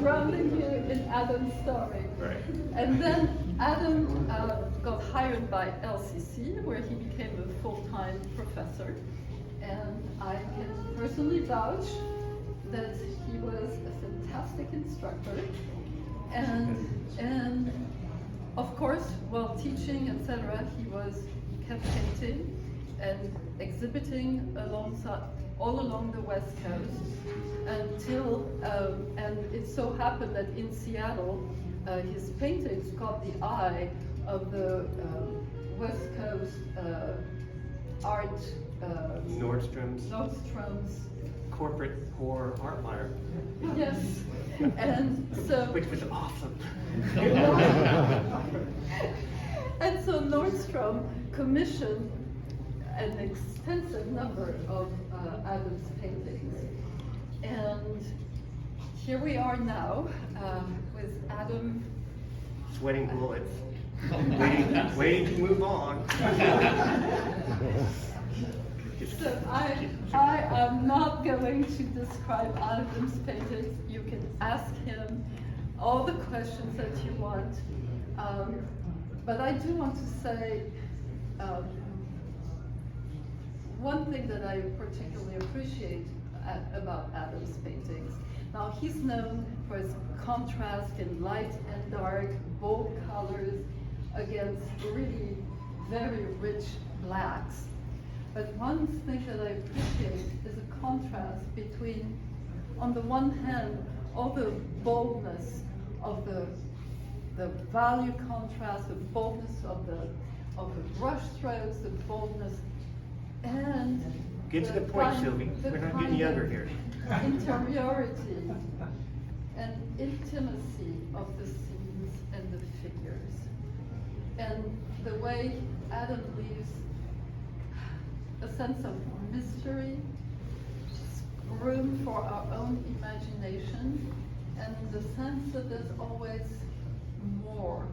Grounding you in Adam's story. Right. And then Adam got hired by LCC, where he became a full-time professor. And I can personally vouch that he was a fantastic instructor. And of course, while teaching, etc., he kept painting and exhibiting all along the West Coast until, and it so happened that in Seattle, his paintings caught the eye of the West Coast art Nordstrom's corporate poor art buyer. Yes, and so which was awesome. And so Nordstrom commissioned an extensive number of Adam's paintings, and here we are now with Adam Sweating bullets, waiting to move on. So I am not going to describe Adam's paintings. You can ask him all the questions that you want. But I do want to say one thing that I particularly appreciate about Adam's paintings. Now, he's known for his contrast in light and dark, bold colors against really very rich blacks. But one thing that I appreciate is a contrast between, on the one hand, all the boldness of the value contrast, the boldness of the brush strokes, the boldness, and get to the point, Sylvie. We're not getting younger here. Interiority and intimacy of the scenes and the figures, and the way Adam leaves a sense of mystery, room for our own imagination, and the sense that there's always more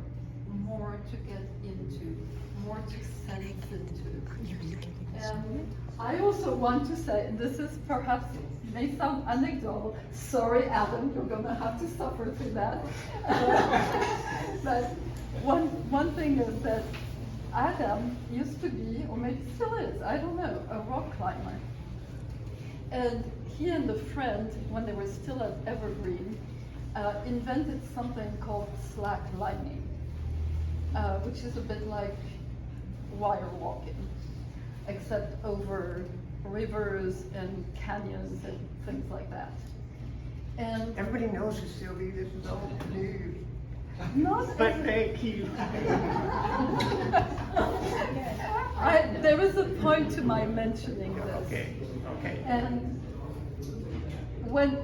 to get into, more to sense into. And I also want to say, and this is perhaps may sound anecdotal, sorry Adam, you're gonna have to suffer through that. But one thing is that Adam used to be, or maybe still is, I don't know, a rock climber. And he and a friend, when they were still at Evergreen, invented something called slack lining, which is a bit like wire walking, except over rivers and canyons and things like that. And everybody knows this, Sylvie. This is all news. But thank you. There was a point to my mentioning this. Okay. And when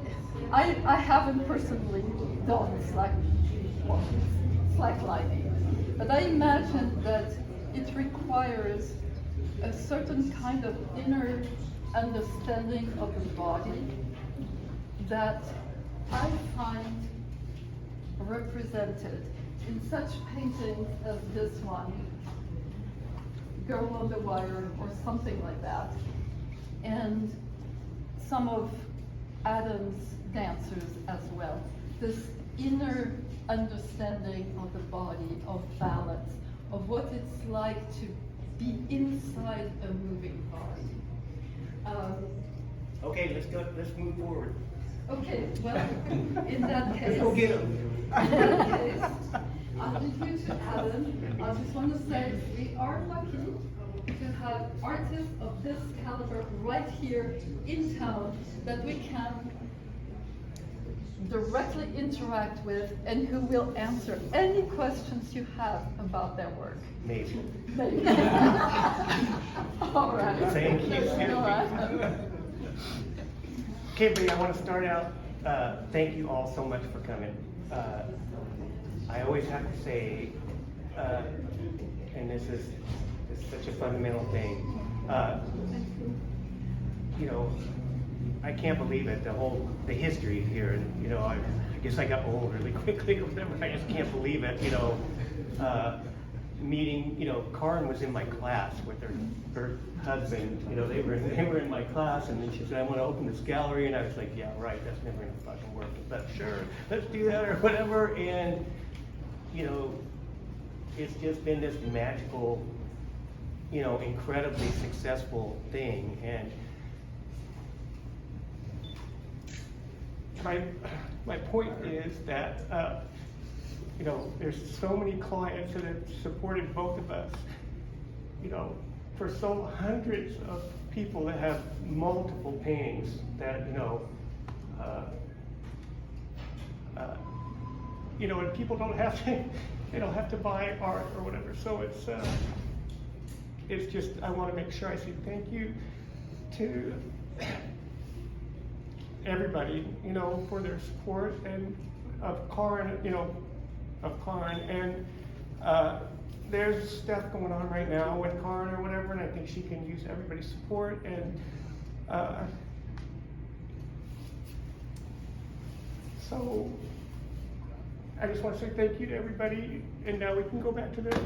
I haven't personally done slack lining, but I imagine that it requires a certain kind of inner understanding of the body that I find represented in such paintings as this one, Girl on the Wire, or something like that, and some of Adam's dancers as well. This inner understanding of the body, of balance, of what it's like to be inside a moving body. Okay, let's move forward. Okay, well, in that case, let's go get them. In that case, I'll leave you to Adam. I just want to say we are lucky to have artists of this caliber right here in town that we can directly interact with and who will answer any questions you have about their work. Maybe. All right. Thank you. All right. Okay, everybody, I want to start out. Thank you all so much for coming. I always have to say, and this is such a fundamental thing. You know, I can't believe it. The history here, and you know, I guess I got old really quickly or whatever. I just can't believe it. You know, meeting, Karin was in my class with her husband, they were in my class, and then she said, I want to open this gallery, and I was like, yeah, right, that's never gonna fucking work, but sure, let's do that or whatever, and, it's just been this magical, incredibly successful thing, and my point is that, there's so many clients that have supported both of us, for so hundreds of people that have multiple paintings that, and people don't have to, they don't have to buy art or whatever. So it's just, I want to make sure I say thank you to everybody, for their support and of Karin, and there's stuff going on right now with Karin or whatever, and I think she can use everybody's support, and so I just want to say thank you to everybody, and now we can go back to the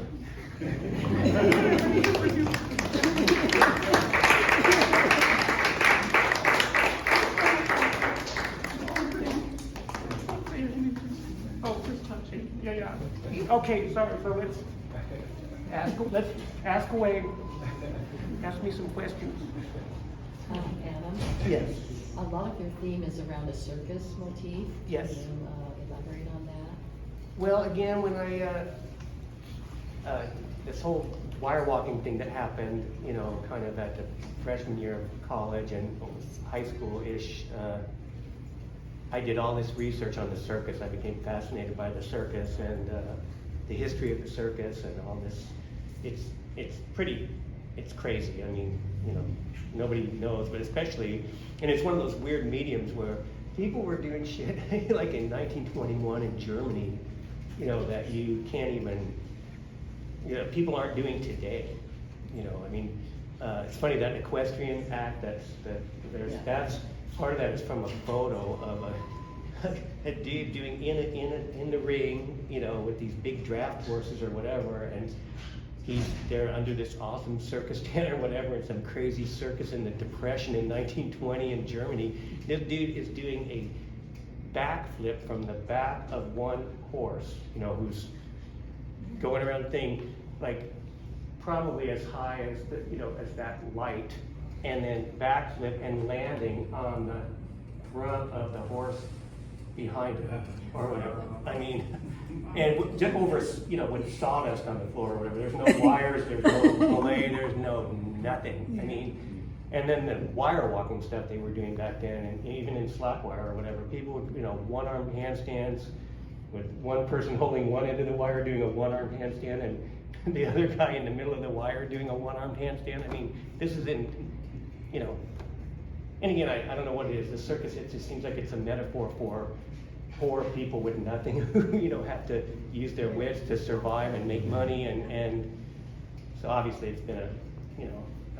Yeah. Okay, so let's ask away. Ask me some questions. Adam? Yes. A lot of your theme is around a circus motif. Yes. Can you elaborate on that? Well, again, when this whole wire walking thing that happened, kind of at the freshman year of college and high school-ish, I did all this research on the circus. I became fascinated by the circus and the history of the circus and all this. It's crazy. I mean, nobody knows, but especially, and it's one of those weird mediums where people were doing shit like in 1921 in Germany, that you can't even, people aren't doing today. I mean, it's funny that Equestrian Act, that's part of that is from a photo of a dude doing in the ring, with these big draft horses or whatever, and they're under this awesome circus tent or whatever in some crazy circus in the Depression in 1920 in Germany. This dude is doing a backflip from the back of one horse, who's going around the thing like probably as high as as that light, and then backflip and landing on the front of the horse behind it or whatever. I mean, and just over, with sawdust on the floor or whatever. There's no wires, there's no belay, there's no nothing. I mean, and then the wire walking stuff they were doing back then, and even in slack wire or whatever, people would, one-arm handstands with one person holding one end of the wire doing a one-arm handstand, and the other guy in the middle of the wire doing a one-armed handstand. I mean, this is in, and again, I don't know what it is. The circus, it just seems like it's a metaphor for poor people with nothing who, have to use their wits to survive and make money, and so obviously it's been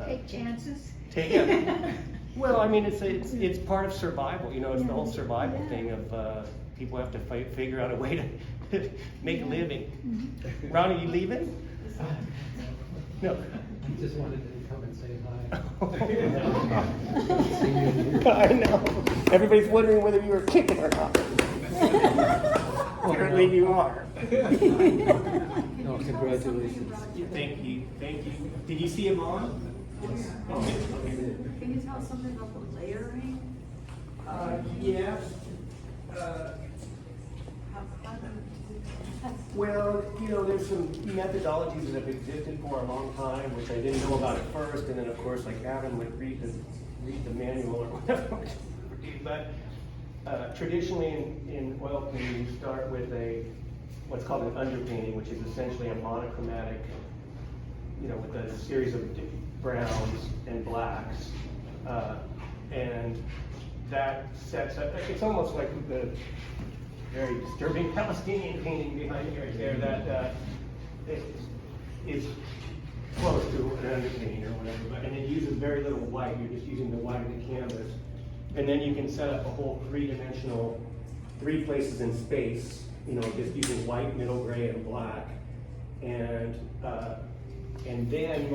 take chances. Well, I mean, it's part of survival. It's the whole survival thing of people have to figure out a way to make a living. Mm-hmm. Ronnie, you leaving? No. I just wanted to come and say hi. I know. Everybody's wondering whether you were kicking or not. Apparently you are. No, congratulations. Thank you. Did you see him on? Yes. Oh, okay. Can you tell us something about the layering? Yes. Well, there's some methodologies that have existed for a long time, which I didn't know about at first, and then of course, like Adam would read the manual or whatever. But traditionally in oil painting, you start with what's called an underpainting, which is essentially a monochromatic, with a series of browns and blacks, and that sets up. It's almost like the very disturbing Palestinian painting behind you right there that is close to an underpainting or whatever, and it uses very little white. You're just using the white of the canvas. And then you can set up a whole three places in space, just using white, middle gray, and black. And then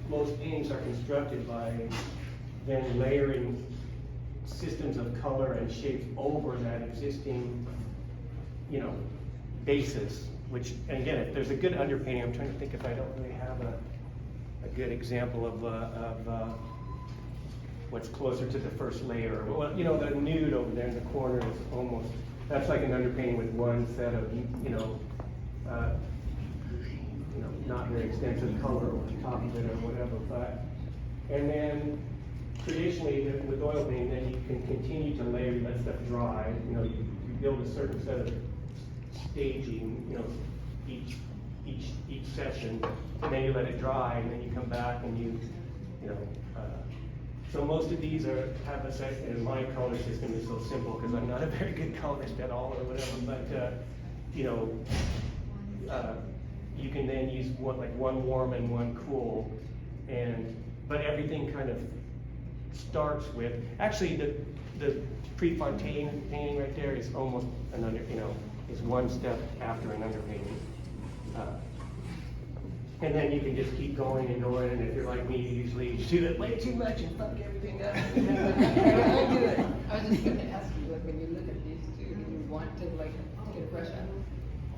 most paintings are constructed by then layering systems of color and shapes over that existing, you know, basis. Which, and again, if there's a good underpainting, I'm trying to think if I don't really have a good example of what's closer to the first layer. Well, you know, the nude over there in the corner is almost, that's like an underpainting with one set of, not very extensive color over the top of it or whatever. But, and then traditionally with oil painting, then you can continue to layer, you let stuff dry. You know, you build a certain set of staging, you know, each session, and then you let it dry, and then you come back and you know. So most of these have a set, and my color system is so simple because I'm not a very good colorist at all or whatever. But you can then use one warm and one cool, but everything kind of starts with, actually the Prefontaine painting right there is almost is one step after an underpainting. And then you can just keep going and going, and if you're like me, you usually do it way too much and fuck everything up. I do it. I was just gonna ask you, like, when you look at these two, do you want to, like, get a brush out?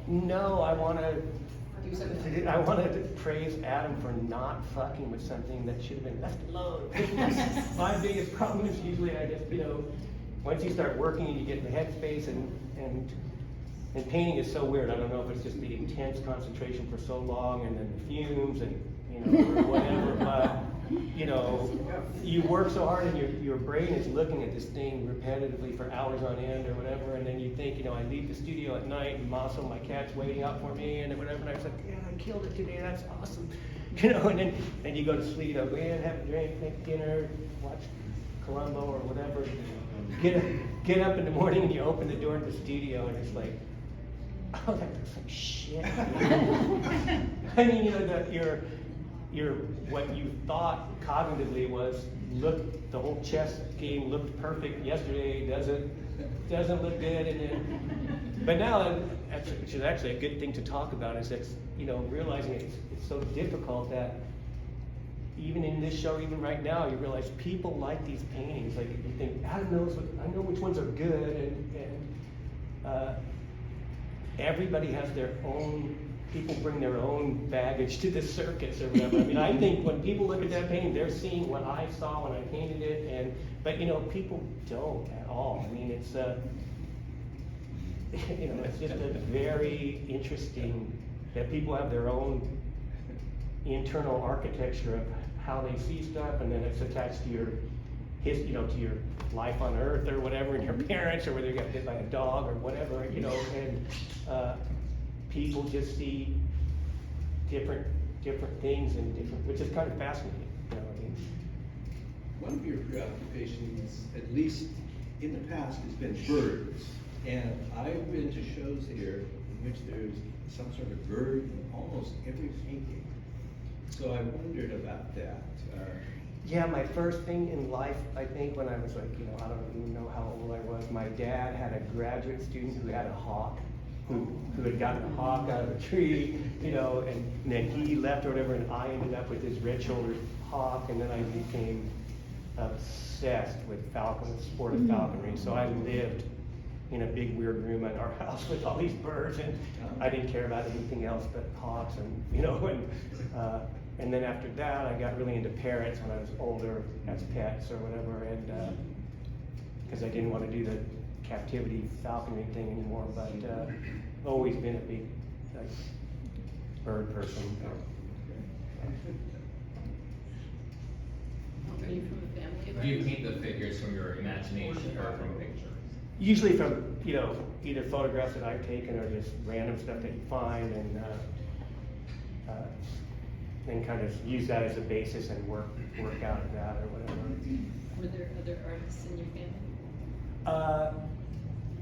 No, I want to Do something. praise Adam for not fucking with something that should have been left alone. My biggest problem is usually I just, once you start working and you get in the headspace and painting is so weird. I don't know if it's just the intense concentration for so long and then the fumes and, or whatever, but, you work so hard and your brain is looking at this thing repetitively for hours on end or whatever, and then you think, I leave the studio at night and Maso, my cat's waiting out for me and whatever, and I was like, yeah, I killed it today, that's awesome. And then you go to sleep, go in, have a drink, make dinner, watch Columbo or whatever, get up in the morning and you open the door to the studio and it's like, oh, that looks like shit. I mean, your what you thought cognitively was, the whole chess game looked perfect yesterday, doesn't look good, and then, but now, which is actually a good thing to talk about, is that, realizing it's so difficult that even in this show, even right now, you realize people like these paintings. Like, you think, I know which ones are good, and everybody has their own, people bring their own baggage to the circus or whatever. I mean, I think when people look at that painting, they're seeing what I saw when I painted it, but people don't at all. I mean, it's it's just a very interesting, that people have their own internal architecture of how they see stuff, and then it's attached to your to your life on Earth or whatever, and your parents, or whether you got hit by a dog or whatever, and people just see different things and which is kind of fascinating. One of your preoccupations, at least in the past, has been birds, and I've been to shows here in which there's some sort of bird in almost every painting. So I wondered about that. Yeah, my first thing in life, I think, when I was like, I don't even know how old I was, my dad had a graduate student who had a hawk, who had gotten a hawk out of a tree, and then he left or whatever, and I ended up with this red-shouldered hawk, and then I became obsessed with sport of falconry. So I lived in a big weird room at our house with all these birds, and I didn't care about anything else but hawks, and then after that, I got really into parrots when I was older as pets or whatever, and because I didn't want to do the captivity falconry thing anymore, but I've always been a big bird person. Are you from a family? Do you paint the figures from your imagination or from a picture? Usually from, either photographs that I've taken or just random stuff that you find, and kind of use that as a basis and work out of that or whatever. Were there other artists in your family?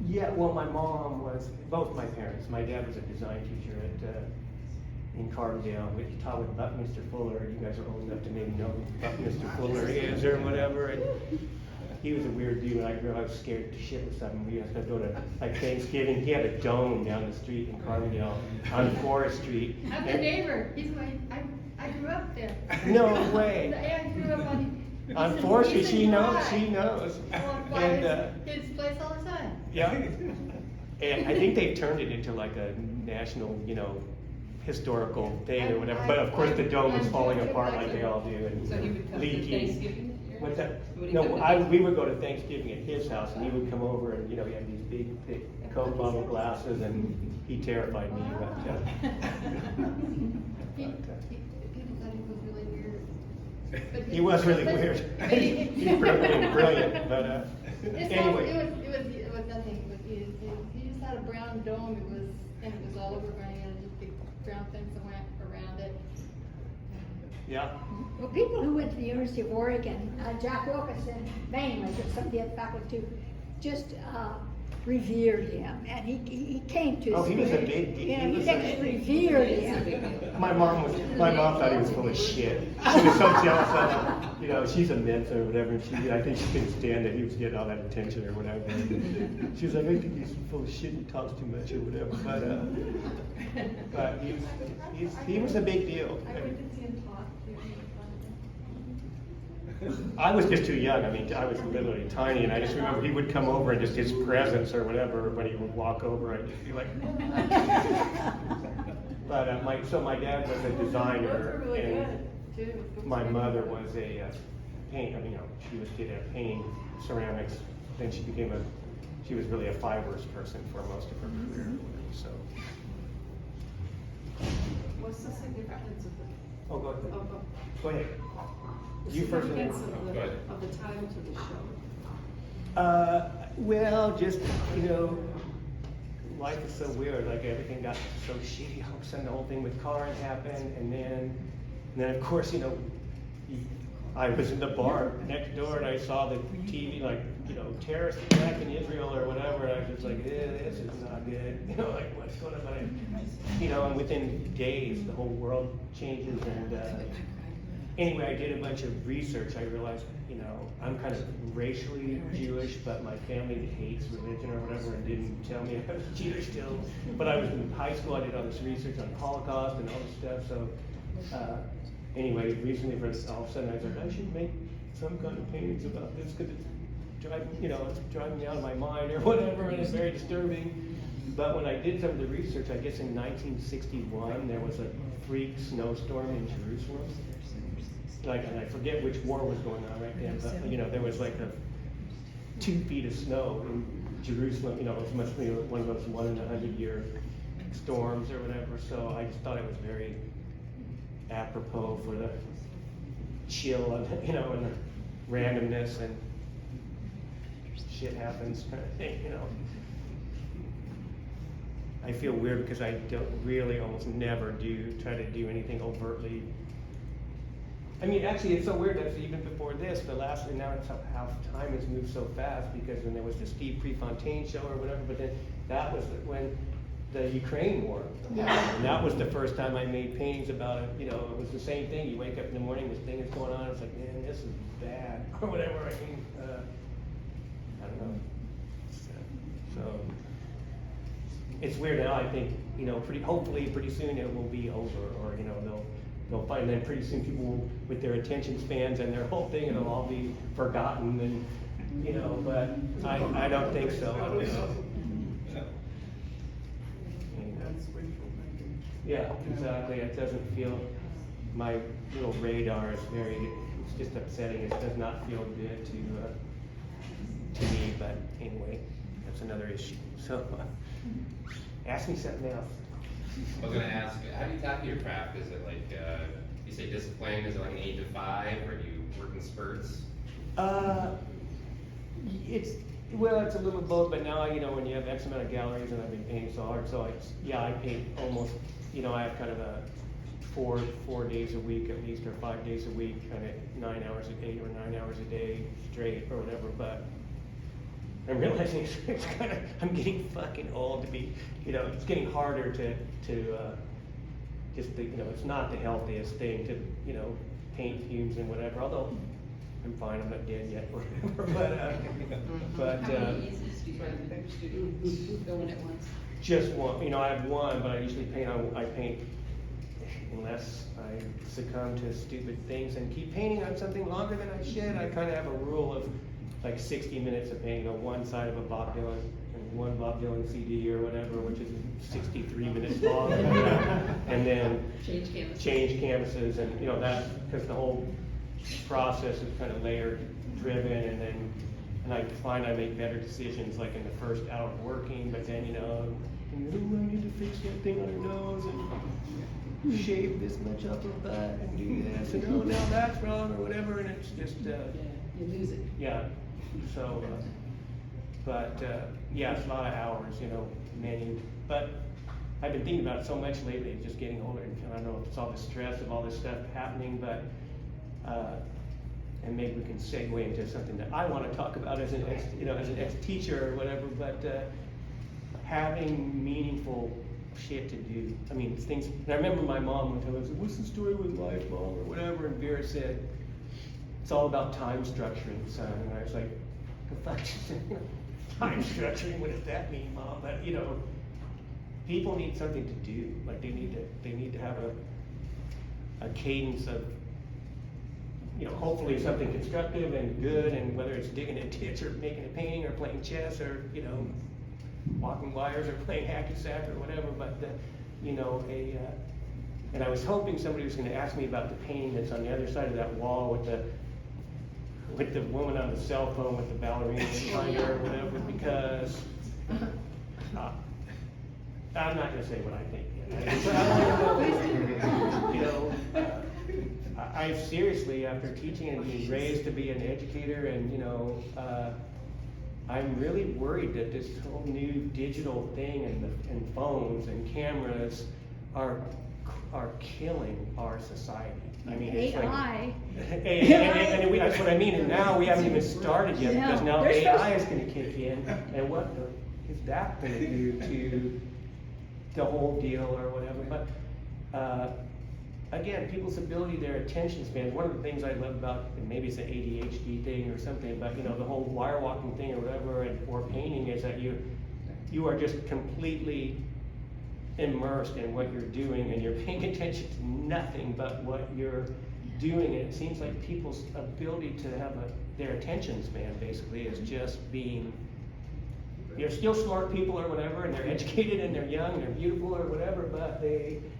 Yeah, well, my mom was, both my parents. My dad was a design teacher in Carbondale. He taught with Buckminster Fuller. You guys are old enough to maybe know who Buckminster Fuller is or whatever. he was a weird dude. When I grew up, I was scared to shit with something. We used to go to like Thanksgiving. He had a dome down the street in Carbondale on Forest Street. I'm the neighbor. I grew up there. No way. Yeah, I grew up On Forest Street, she knows. Drive. She knows. I walk by his place all the time. Yeah. And I think they turned it into like a national, historical thing or whatever. But of course, the dome was falling apart like they all do and So he would come to leaking. Thanksgiving at yours? What's that? Would he No, come to we would go to Thanksgiving at his house, and he would come over, and he had these big, thick Coke bottle glasses, and he terrified me. People thought he was really weird. But He was really weird. He's brilliant, but anyway. It was nothing. He just had a brown dome. And it was all over running, and a big brown fence around it. Yeah. Well, people who went to the University of Oregon, Jack Wilkinson mainly, but some of the other faculty too, just revered him, and he came to. Oh, he was a big deal. He just revered him. My mom thought he was full of shit. She was so jealous of him. She's a myth or whatever. And I think she couldn't stand that he was getting all that attention or whatever. She was like, I think he's full of shit. He talks too much or whatever. But he was a big deal. I went to see him talk. I was just too young. I mean, I was literally tiny, and I just remember he would come over and just his presence or whatever. When he would walk over, I'd just be like. But my dad was a designer, and my mother was a paint. She was good at painting ceramics. Then she was really a fibers person for most of her career. So. What's the significance of the, Oh, go ahead. of, Go ahead. the You first. significance Go ahead. of the title to the show? Well, just, life is so weird, like everything got so shitty, all of a sudden the whole thing with Karin happened, and then of course, I was in the bar next door and I saw the TV, like, terrorist attack in Israel or whatever, and I was just like, this is not good, like what's going on, and within days, the whole world changes, and anyway, I did a bunch of research. I realized, I'm kind of racially Jewish, but my family hates religion or whatever and didn't tell me I was Jewish still. But I was in high school, I did all this research on Holocaust and all this stuff. So anyway, recently, all of a sudden, I was like, I should make some kind of paintings about this because it's driving me out of my mind or whatever, and it's very disturbing. But when I did some of the research, I guess in 1961, there was a freak snowstorm in Jerusalem. And I forget which war was going on right then, but there was like 2 feet of snow in Jerusalem. It must be one of those 1 in 100-year storms or whatever. So I just thought it was very apropos for the chill and and the randomness and shit happens kind of thing. I feel weird because I don't really almost never try to do anything overtly. I mean, actually, it's so weird that even before this, and now it's how time has moved so fast, because when there was the Steve Prefontaine show or whatever, but then that was when the Ukraine war. Yeah. And that was the first time I made paintings about it. It was the same thing. You wake up in the morning, this thing is going on, it's like, man, this is bad, or whatever. I don't know. So it's weird now. I think, hopefully pretty soon it will be over, or they'll find that pretty soon people will, with their attention spans and their whole thing, it'll all be forgotten, and but I don't think so. Yeah, exactly. It doesn't feel, my little radar is it's just upsetting. It does not feel good to me, but anyway, that's another issue. So ask me something else. I was gonna ask, how do you tackle your craft? Is it like, you say discipline, is it like an 8 to 5, or do you work in spurts? It's a little both, but now, when you have X amount of galleries and I've been painting so hard, so I paint almost, I have kind of a 4 days a week at least, or 5 days a week, kind of 9 hours a day or 9 hours a day straight or whatever, but I'm realizing it's kind of, I'm getting fucking old to be, it's getting harder to just, it's not the healthiest thing to, paint fumes and whatever, although I'm fine, I'm not dead yet, but, How many eases do you have in your studio going at once? just one, you know, I have one, but I usually paint, I paint unless I succumb to stupid things and keep painting on something longer than I should. I kind of have a rule of like 60 minutes of painting on one side of a Bob Dylan, and one Bob Dylan CD or whatever, which is 63 minutes long, and then change canvases, and you know, that, because the whole process is kind of layer driven, and I find I make better decisions like in the first hour of working, but then, you know, I need to fix that thing on her nose and shave this much up her butt and do this, and oh, now that's wrong or whatever, and it's just, You lose it. yeah, so, yeah, it's a lot of hours, you know, many, but I've been thinking about it so much lately, just getting older, and I don't know if it's all the stress of all this stuff happening, but, and maybe we can segue into something that I want to talk about as an ex-teacher or whatever, but, having meaningful shit to do. I mean, things, and I remember my mom one time, I said, what's the story with life, Mom, or whatever, and Vera said, it's all about time structuring, son, and I was like, the fuck, time structuring, what does that mean, Mom? But, you know, people need something to do, like they need to have a cadence of, you know, hopefully something constructive and good, and whether it's digging a ditch or making a painting or playing chess or, you know, walking wires or playing hacky sack or whatever, but, you know, and I was hoping somebody was gonna ask me about the painting that's on the other side of that wall with the woman on the cell phone with the ballerina behind her or whatever, because, I'm not gonna say what I think yet. You know, I seriously, after teaching and being raised to be an educator, and you know, I'm really worried that this whole new digital thing and phones and cameras are killing our society. I mean, it's AI. like, and that's what I mean. And now we haven't even started yet, because now They're AI is going to kick in, and what is that going to do to the whole deal or whatever? But again, people's ability, their attention span. One of the things I love about, and maybe it's an ADHD thing or something, but you know, the whole wire walking thing or whatever, or painting, is that you are just completely immersed in what you're doing, and you're paying attention to nothing but what you're doing. And it seems like people's ability to have their attention span basically is just being, you're still smart people or whatever, and they're educated and they're young and they're beautiful or whatever, but